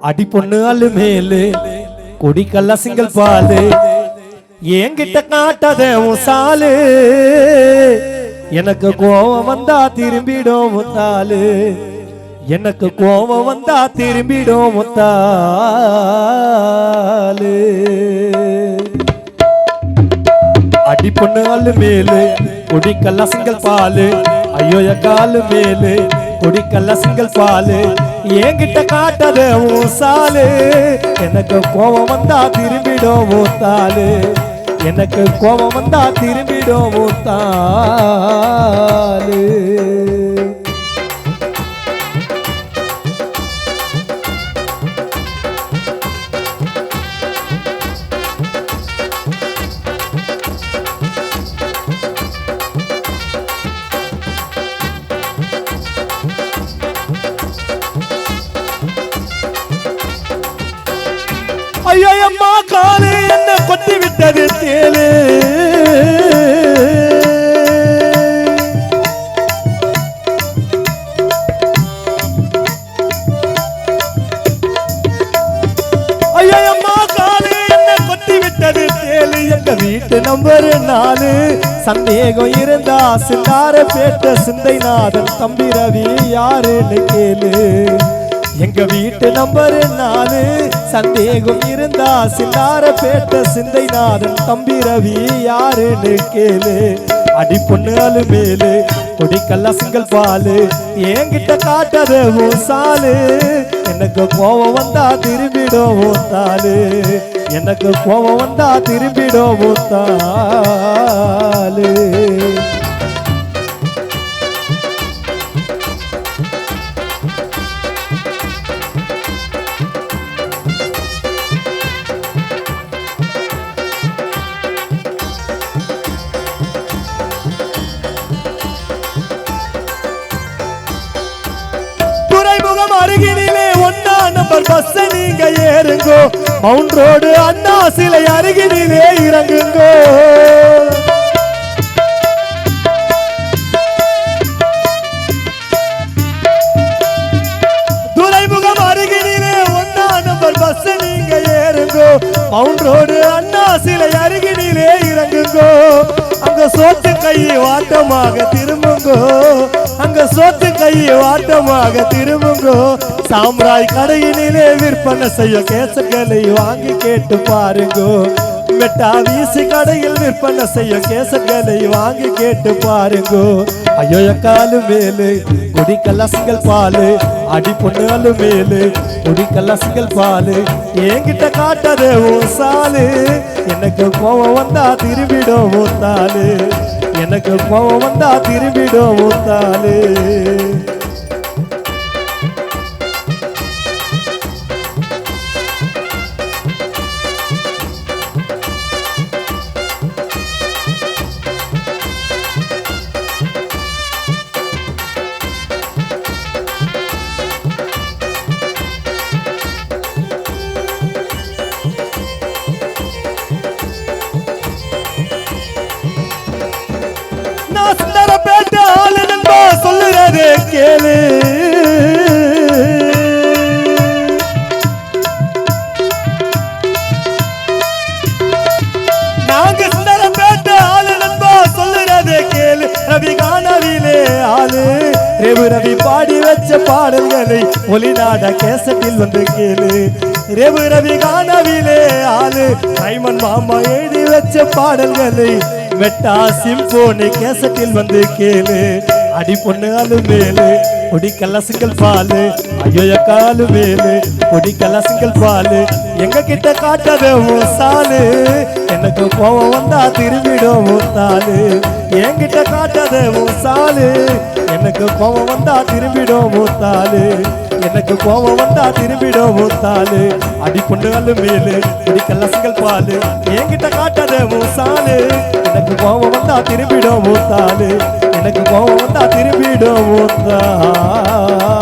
அடி பொண்ணு அள்ளு மேலு குடிக்கல்ல சிங்கல் பாலு என்கிட்ட காட்டாத உன் சாலு எனக்கு கோவம் வந்தா திரும்பிடும் முத்தாலு எனக்கு கோவம் வந்தா திரும்பிடும் முத்தாலு அடி பொண்ணு அள்ளு மேலு குடிக்கல்ல சிங்கல் பாலு ஐயோ காலு மேலு குடிக்கல்ல சிங்கல் பாலு என்கிட்ட காட்டாத உன் சாலு எனக்கு கோவம் வந்தா திரும்பிடும் முத்தாலு எனக்கு கோபம் வந்தா திரும்பிடும் முத்தாலு ஐயோ அம்மா காலு என்ன கொத்தி விட்டது தேலு ஐயோ அம்மா காலு என்ன கொத்தி விட்டது தேலு எங்க வீட்டு நம்பர் 4 சந்தேகம் இருந்தா சிந்தார பேட்ட சிந்தைநாதன் தம்பி ரவி யாருன்னு கேளு எங்க வீட்டு நம்பர் 4 சந்தேகம் இருந்தா சிந்தார பேட்ட சிந்தைநாதன் தம்பி ரவி யாருன்னு கேளு அடி பொண்ணு அழு மேலு குடிக்கல்ல சிங்கல் பாலு என்கிட்ட காட்டாத உன் சாலு எனக்கு கோவம் வந்தா திரும்பிடும் முத்தாலு எனக்கு கோவம் வந்தா திரும்பிடும் முத்தாலு அருகினிலே 1 நம்பர் பஸ் நீங்க ஏறுங்கோ மவுண்ட் ரோடு அண்ணா சிலை அருகினிலே இறங்குங்கோ துறைமுகம் அருகினிலே 1 நம்பர் பஸ் நீங்க ஏறுங்கோ மவுண்ட் ரோடு அண்ணா சிலை அருகினிலே இறங்குங்கோ அங்க சோத்து கை வாட்டமாக திரும்புங்கோ அங்க சோத்து கை வாட்டமாக திரும்புங்கோ சாம்ராய் கடையினிலே விற்பனை செய்ய கேசட்களை வாங்கி கேட்டு பாருங்கோ மெட்டா வீசி கடையில் விற்பனை செய்ய கேசட்களை வாங்கி கேட்டு பாருங்கோ ஐயோ காலு மேலு குடிக்கல்ல சிங்கல் பாலு அடி பொண்ணு அழு மேலு குடிக்கல்ல சிங்கல் பாலு என்கிட்ட காட்டாத உன் சாலு எனக்கு கோவம் வந்தா திரும்பிடும் முத்தாலு எனக்கு கோவம் வந்தா திரும்பிடும் முத்தாலு சொல்லுறதே கேளு நாங்க சுந்தரப்பேட்ட ஆளு நண்பா சொல்லுறதே கேளு ரவி கானவிலே ஆளு ரவி பாடி வச்ச பாடல்களை ஒலிநாட கேசட்டில் வந்து கேளு ரவி கானவிலே ஆளு ரைமன் மாமா எழுதி வச்ச பாடல்களை மெட்டா சிம்போனி கேசட்டில் வந்து கேளு அடி பொண்ணு அழு மேலு குடிக்கல்ல சிங்கல் பாலு ஐயோ காலு மேலு குடிக்கல்ல சிங்கல் பாலு எங்க கிட்ட காட்டாத உன் சாலு எனக்கு கோவம் வந்தா திரும்பிடும் முத்தாலு என்கிட்ட காட்டாத உன் சாலு எனக்கு கோவம் வந்தா திரும்பிடும் முத்தாலு எனக்கு கோவம் வந்தா திரும்பிடும் முத்தாலு அடி பொண்ணு அழு மேலு குடிக்கல்ல சிங்கல் பாலு என்கிட்ட காட்டாத உன் சாலு எனக்கு கோவம் வந்தா திரும்பிடும் முத்தாலு எனக்கு கோவம் வந்தா திரும்பிடும் முத்தாலு